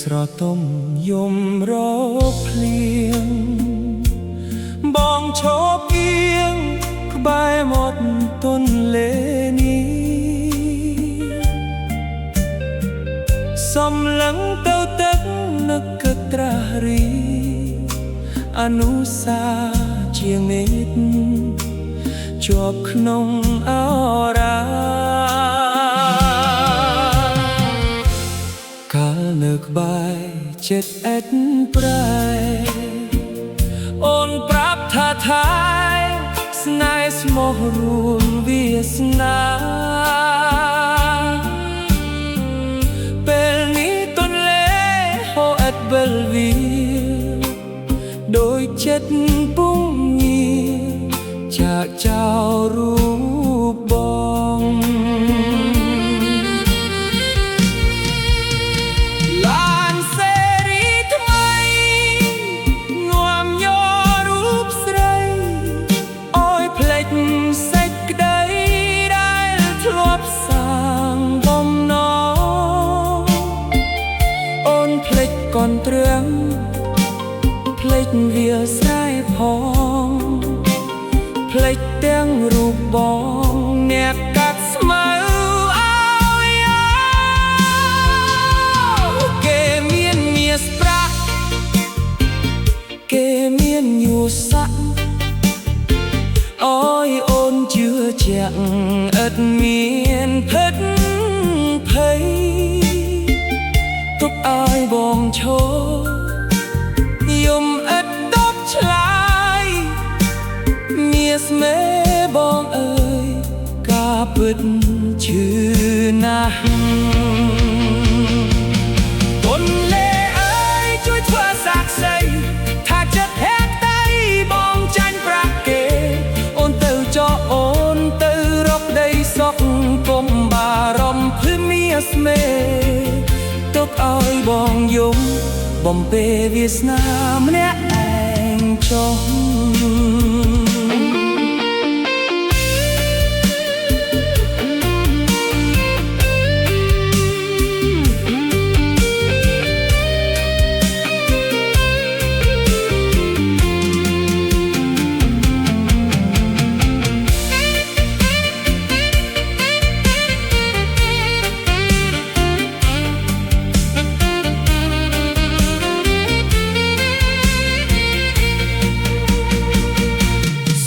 ស្រទំយំរកភ្លៀងបងឈប់អៀងក្បែរមាត់ទន្លេនេះសំឡឹងទៅទឹកនឹកកត្រាស់រីអនុសាជាងនិតជាប់ក្នុងអរាកាលនៅក្បែរចិត្តអិតប្រែអូនប្រាប់ថាថែស្នេហ៍ស្មោះរួមវាសនាពេលនេះទន្លេហូរឥតវិលវាដោយចិត្តពុំញីចាកចោលរូបបងឡានសេរីថ្មីងាំញ័ររូបស្រីអើយភ្លេចសេចក្តីដែលធ្លាប់សាងបំណងអូនភ្លេចកូនទ្រាំភ្លេចវាលស្រែផងភ្លេចទាំងរូបបងអ្នកកាត់ស្មៅឲ្យគេមានមាសប្រាក់គេមានញូសាក់អើយអូនជឿជាក់ឥតមានភិតភ័យទុកឲ្យបងឈរយំឥតតបឆ្លើយមាសមេបងអើយការពិតឈឺណាស់ទន្លេអើយជួយធ្វើសាក្សីថាចិត្តហេតុតែបងចាញ់ប្រាក់គេអូនទៅចោលអូនទៅរកដីសុខកុំបារម្ភព្រមាសមេទុកឲ្យបងយំបំពេវាសនាម្នាក់ឯងចុះ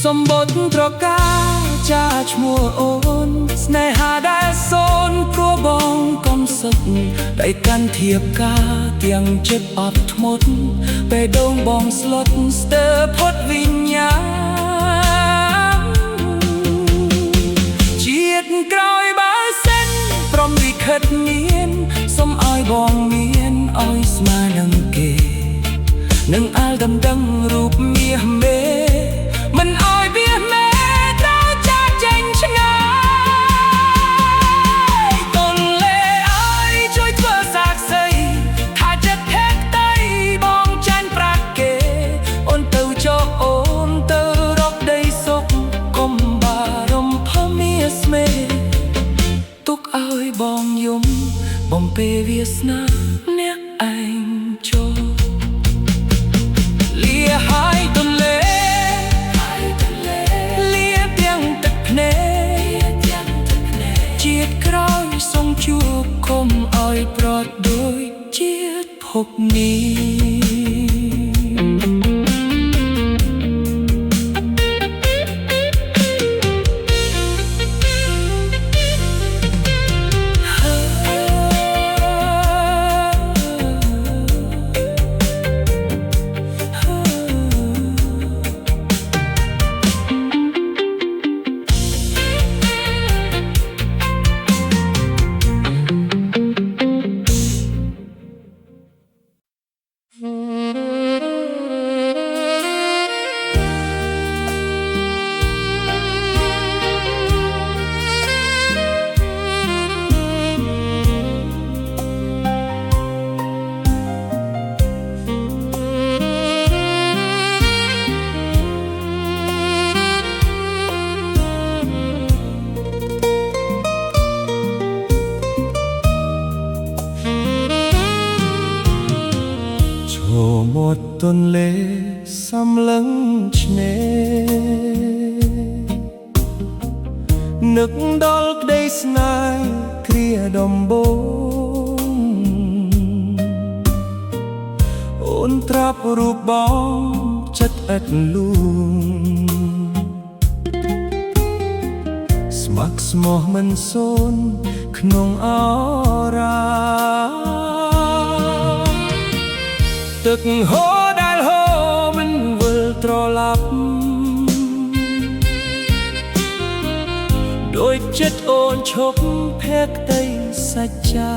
សម្បត្តិត្រកាចាឈ្មោះអូនស្នេហាដែលសូនព្រោះបងកំសត់ដៃកាន់ធៀបការទាំងចិត្តអត់ធ្មត់ពេលដងបងស្លុតស្ទើរផុតវិញ្ញាណជាតិក្រោយបើសិនព្រមលិខិតមានសូមឲ្យបងមានឲ្យស្មើនឹងគេនឹងអាលដណ្ដឹងរូបមាសមេមិនអោយវាមេត្រូវចាកចេញឆ្ងាយទន្លេអើយជួយធ្វើសាក្សីថាចិត្តហេតុតែបងចាញ់ប្រាក់គេអូនទៅចោលអូនទៅរកដីសុខកុំបារម្ភមាសមេទុកឲ្យបងយំបំពេវាសនាអ្នកឯងចូលលាហើយទន្លេជាតិក្រោយសូមជួបកុំឲ្យប្រត់ដូចជាតិភពនេះ មាត់ទន្លេសំឡឹងឆ្នេរនឹកដល់ក្តីស្នេហ៍គ្រាដំបូងអូនត្រាប់រូបបងចិត្តឥតលួងស្ម័គ្រស្មោះមិនសូន្យក្នុងអរាទឹកហូរដែលហូរមិនវិលត្រឡប់ដោយចិត្តអូនឈប់ភក្តីសច្ចា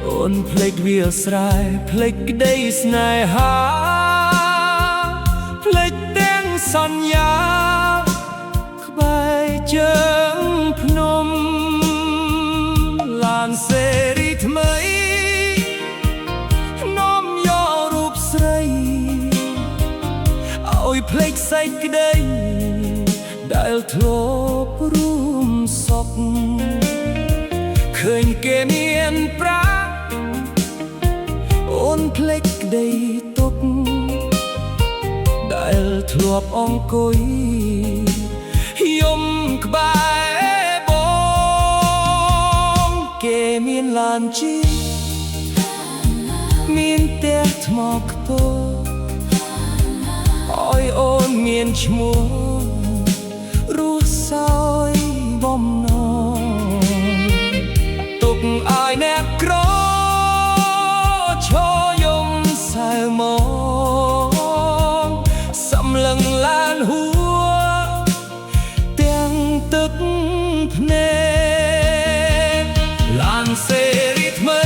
អូនភ្លេចវាលស្រែភ្លេចក្តីស្នេហាភ្លេចទាំងសន្យាក្បែរជើងភ្នំឡានសេរីថ្មីនាំយករូបស្រីឲ្យភ្លេចសេចក្តីដែលធ្លាប់រួមសុខឃើញគេមានប្រាអូនភ្លេចក្តីទុកដែលធ្លាប់អង្គុយយំក្បែរបងគេមានឡានជិះមានផ្ទះថ្មខ្ពស់ឲ្យអូនមានឈ្មោះរស់សោយបំណងទុកឲ្យអ្នកក្រឈរយំសៅមកសំឡឹងឡានហួរទាំងទឹកភ្នែកឡានសេរីថ្មី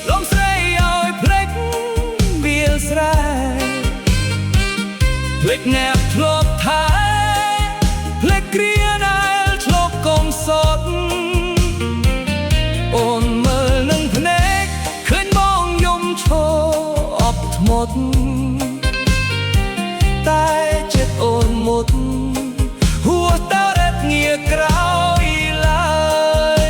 លំស្រីឲ្យភ្លេចវាលស្រែភ្លេចអ្នកធ្លាប់ថែភ្លេចគ្រាដែលធ្លាប់កុំសត់អូនមើលនឹងភ្នែកឃើញបងយំឈរអបធ្មត់តែចិត្តអូនមុតហួសទៅរត់ងាក្រោយឡើយ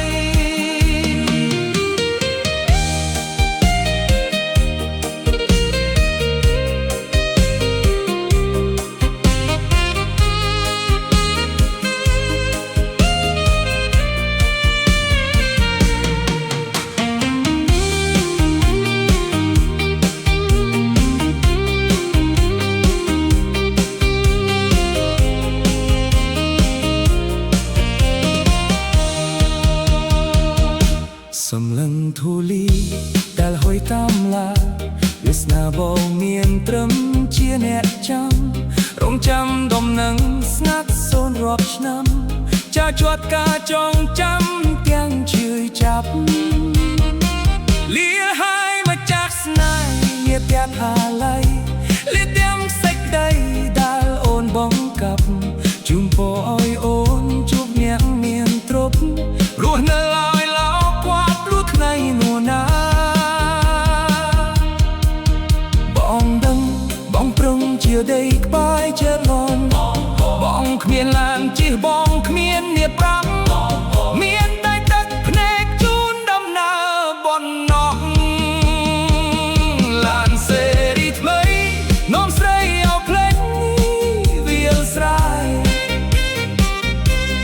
សំឡឹងធូលីដែលហុយតាមឡាវាសនាបងមានត្រឹមជាអ្នកចាំរងចាំដំណឹងស្ងាត់សូន្យរាប់ឆ្នាំចាជាប់ការចងចាំទាំងជឿចាប់លាហើយមកចាក់ស្នេហ៍ញាផ្ទះផាឡៃលាទាំងសេចក្តីដែលអូនបង្កាប់ជូនពរឲ្យអូនជួបអ្នកមានទ្រព្យរស់នៅឲ្យឡោគាត់ព្រោះថ្ងៃនោះណាបងដឹងបងប្រឹងជាដីក្បែរចិត្តលន់បងគ្មានឡានជិះបងគ្មានអ្នកប្រាំមានតែទឹកភ្នែកជូនដំណើរបំណងឡានសេរីថ្មីនាំស្រីឲ្យភ្លេចវាលស្រែ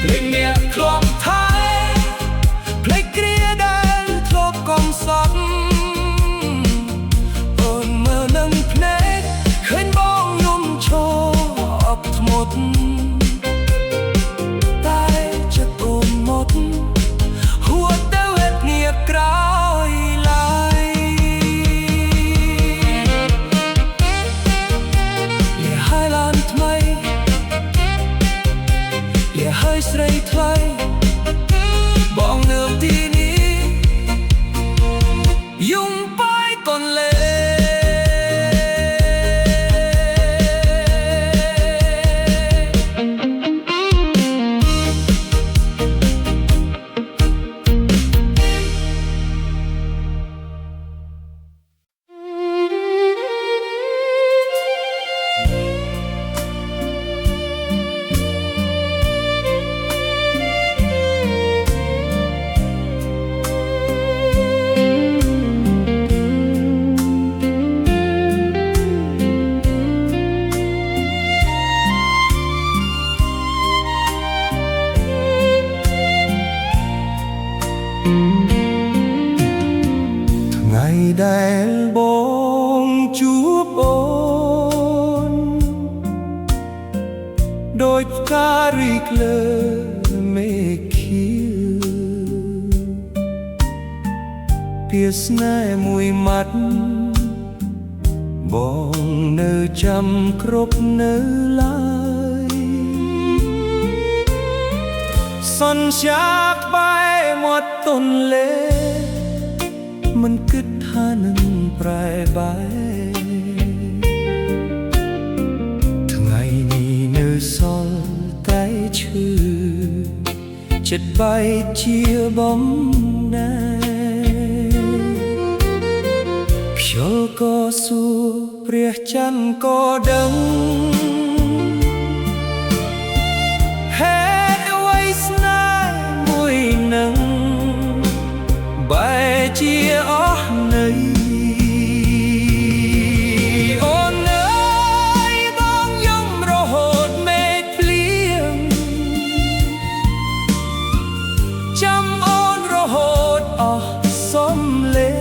ភ្លេចអ្នកធ្លាប់ថែភ្លេចគ្រាដែលធ្លាប់កុំសត់អូនមើលនឹងភ្នែកឃើញបងយំឈរអបធ្មត់តែចិត្តអូនមុតហួសទៅហេតុងាក្រោយឡើយលាហើយឡានថ្មីលាហើយស្រីថ្លៃបងនៅទីនេះយំបាយកូនលេ ថ្ងៃដែលបងជួបអូនដូចផ្ការីកលើមេឃខៀវពាក្យស្នេហ៍មួយម៉ាត់បងនៅចាំគ្រប់នៅឡើយសន្យាក្បែរមាត់ទន្លេមិនគិតថានឹងប្រែបែកថ្ងៃនេះនៅសល់តែឈឺចិត្តបែកជាបំណែខ្យល់ក៏សួរព្រះច័ន្ទក៏ដឹងហេតុអ្វីស្នេហ៍មួយនឹងបែរជាអស់ន័យអូនអើយបងយំរហូតមេឃភ្លៀងចាំអូនរហូតអស់សំលេង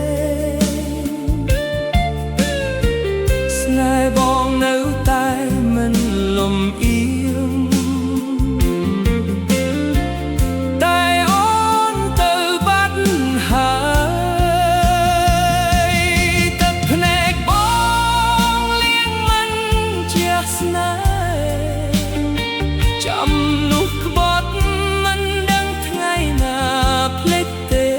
ស្នេហ៍បងនៅតែមិនលំអៀងតែអូនទៅបាត់ហើយទឹកភ្នែកបងលៀងមិនជាស្នេហ៍ចាំនោះក្បត់មិនដឹងថ្ងៃណាភ្លេចទេ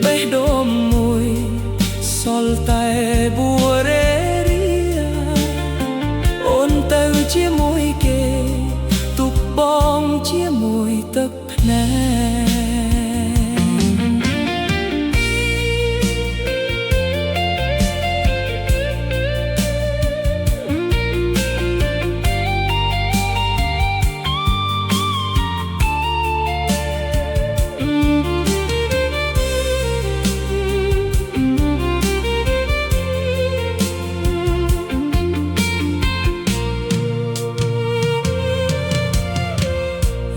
បេះដូងមួយសល់តែបួរេរាអូនទៅជាមួយគេទុកបងជាមួយទឹកភ្នែក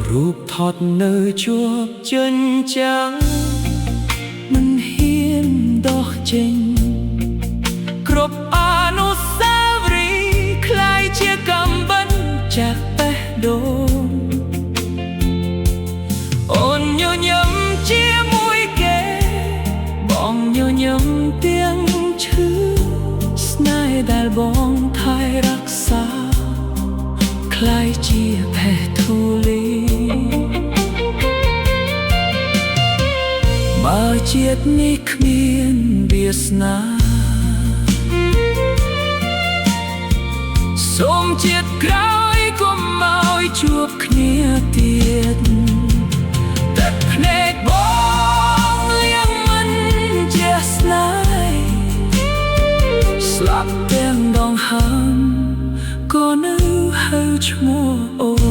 រូបថតនៅជាប់ចិញ្ចាំងមិនហ៊ានដោះចេញគ្រប់អនុស្សាវរីយ៍คล้ายជាកំបិនចាក់បេះដូងអូនញញឹមជាមួយគេបងញញឹមទាំងឈឺស្នេហ៍ដែលបងថែរក្សាคล้ายជាផេះធូលីបើជាតិនេះគ្មានវាសនាសូមជាតិក្រោយកុំឲ្យជួបគ្នាទៀតតែភ្នែកបងលៀងមិនជាស្នេហ៍ស្លាប់ទាំងដងហើមក៏នៅហៅឈ្មោះអូន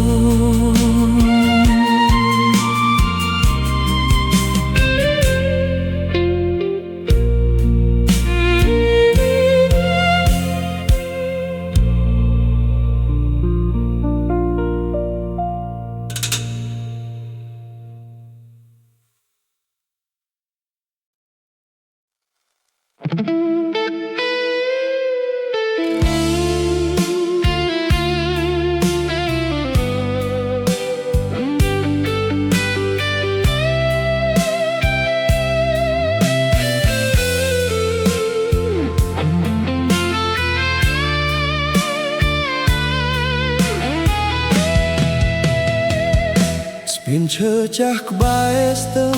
មានឈើចាស់ក្បែរស្ទឹង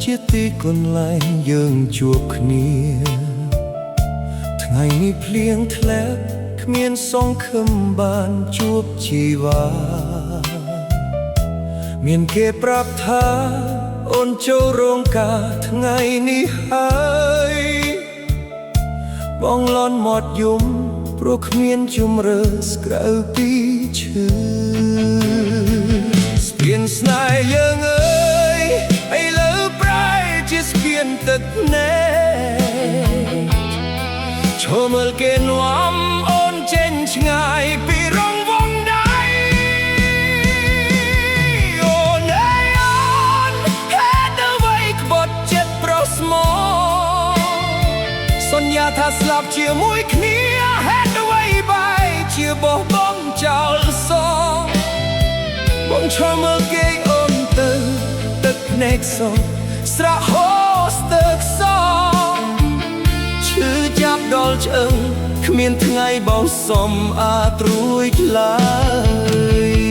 ជាទីកន្លែងយើងជួបគ្នាថ្ងៃនេះភ្លៀងធ្លាក់គ្មានសង្ឃឹមបានជួបជីវ៉ាមានគេប្រាប់ថាអូនចូលរោងការថ្ងៃនេះហើយបងលន់មាត់យំព្រោះគ្មានជំរឿសក្រៅពីឈឺស្ពានស្នេហ៍យើងអើយឥឡូវប្រែជាស្ពានទឹកភ្នែកឈរមើលគេនាំអូនចេញឆ្ងាយពីរង្វង់ដៃអូនអើយអូ ថាស្លាប់ជាមួយគ្នាហេតុអ្វីបែរជាបោះបង់ចោលសងបងឈរមើលគេអូនទៅទឹកភ្នែកសស្រក់ហូរស្ទើរខ្សងឈឺចាប់ដល់ឆ្អឹងគ្មានថ្ងៃបោសសំអាចរួចឡើយ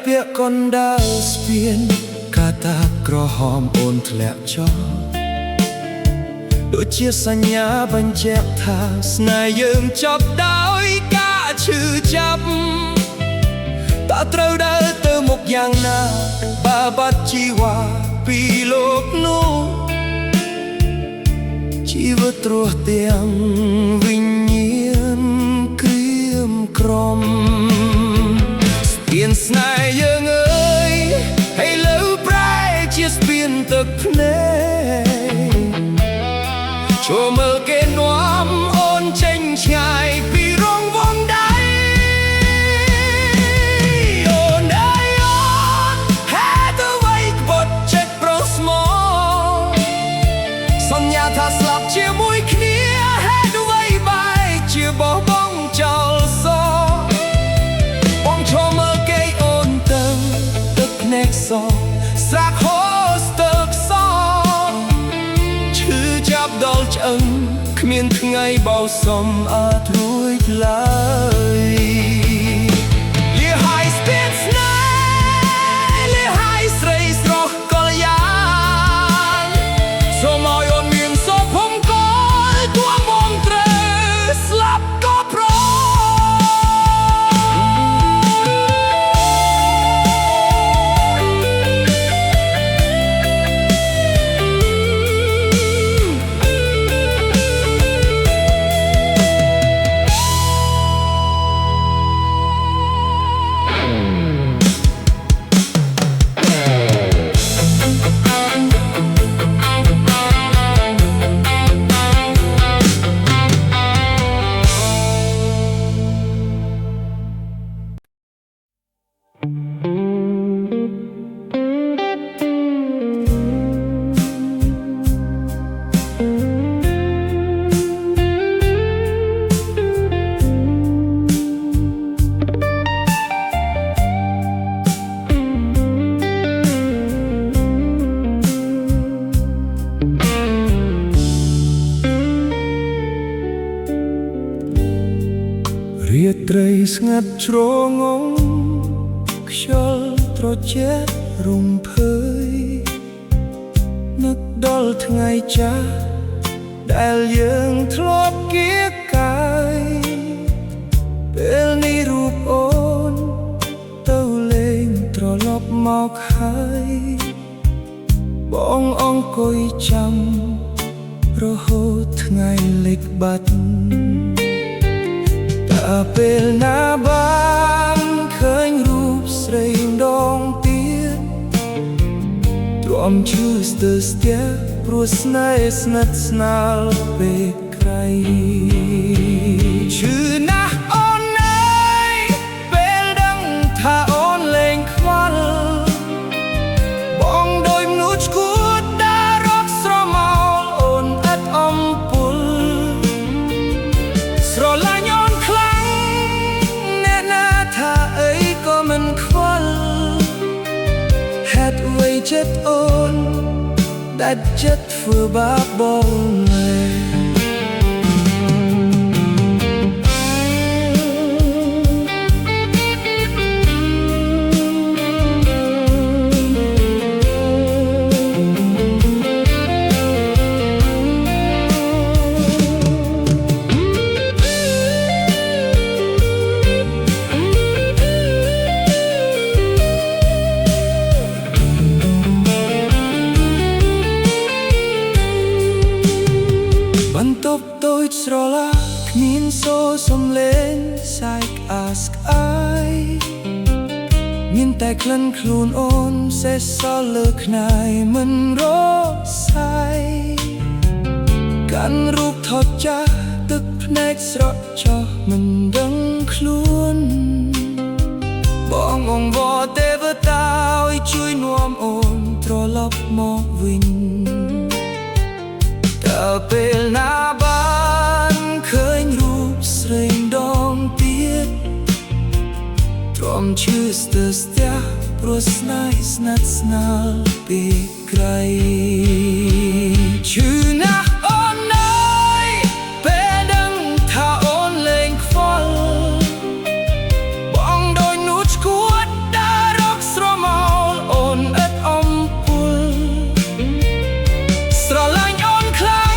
ពាក់កណ្ដាលស្ពានកាតាក្រហមអូនធ្លាក់ចុះដូចជាសញ្ញាបញ្ជាក់ថាស្នេហ៍យើងចប់ដោយការឈឺចាប់តើត្រូវដើរទៅមុខយ៉ាងណាបើបាត់ជីវ៉ាពីលោកនោះជីវិតរស់ទាំងវិញ្ញាណក្រៀមក្រំស្ពានស្នេហ៍យើងអើយឲ្យលើប្រែជាស្ពានទឹកភ្នែកចូលមើលគេនាំអូនចេញឆ្ងាយពីរងវងដៃអូនអើយអូនហេតុអ្វីក្បត់ចិត្តប្រុសស្មោសន្យាថាស្លាប់ជាមួយគ្នាហេតុអ្វីបែរជាបោះបង់ចោលសបងឈរមើលគេអូនទៅទឹកភ្នែកសស្រក់ហូរស្ទើរខ្សងឈឺចាប់ដល់ឆ្អឹងគ្មានថ្ងៃបោសសំអាចរួចឡើយលាហើយស្ពានស្នេហ៍លាហើយស្រីស្រស់កល្យានសូមឲ្យអូនមានសុខភុំកលទួមកត្រូវស្លាប់ក៏ព្រមរាត្រីស្ងាត់ជ្រងងខ្យល់ត្រជាក់រំភើយនឹកដល់ថ្ងៃចាស់ដែលយើងធ្លាប់គៀកកាយពេលនេះរូបអូនទៅលេងត្រឡប់មកហើយបងអង្គុយចាំរហូតថ្ងៃលេចបាត់ពេលណាបានឃើញរូបស្រីម្ដងទៀតទ្រាំឈឺស្ទើរស្ទះព្រោះស្នេហ៍ស្និទ្ធស្នាលពេកក្រៃឈឺណាស់អូនអើយពេលដឹងថាអូនលែងខ្វល់បងដោយមនុស្សឈួតដើររកស្រមោលអូនឥតអំពុលស្រឡាញ់អូនខ្លាំងអ្នកណាថាអីក៏មិនខ្វល់ហេតុអ្វីចិត្តអូនដែលចិត្តធ្វើបាបបងលែង តប់តូចស្រឡាគ្មានសូរសំឡេងសាយក្អាស្ក្អាយមានតែក្លិនខ្លួនអូនសេសសល់លើខ្នាយមិនរសាយកាន់រូបថតចាស់ទឹកភ្នែកស្រក់ចោះមិនដឹងខ្លួនបងអង្វរទេវតាឲ្យជួយនាំអូនត្រឡប់មកវិញតើពេលណាបានឃើញរូបស្រីដងទៀតទ្រាំឈឺស្ទើរស្ទះព្រោះស្នេហ៍ស្និទ្ធស្នាលពីក្រៃឈឺណាស់អូនអើយពេលដឹងថាអូនលែងខ្វល់បងដូចនូតឈួតដើររកស្រមោលអូនឥតអំពុលស្រឡាញ់អូនខ្លាំង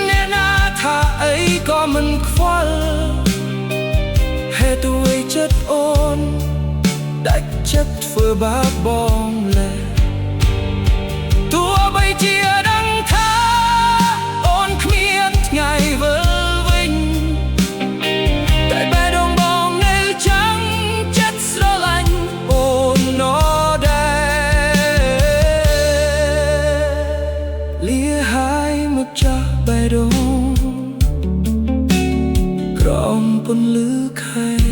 អ្នកណាថាអីក៏មិនខ្វល់ហេតុអ្វីចិត្តអូនដាច់ចិត្តធ្វើបាបបងលែទោះបីជាដឹងថាអូនគ្មានថ្ងៃវិលវិញតែបេះដូងបងនៅចាំចិត្តស្រឡាញ់អូនណដែរលាហើយមកចាស់បេះដូងក្រោមពន្លឺខែ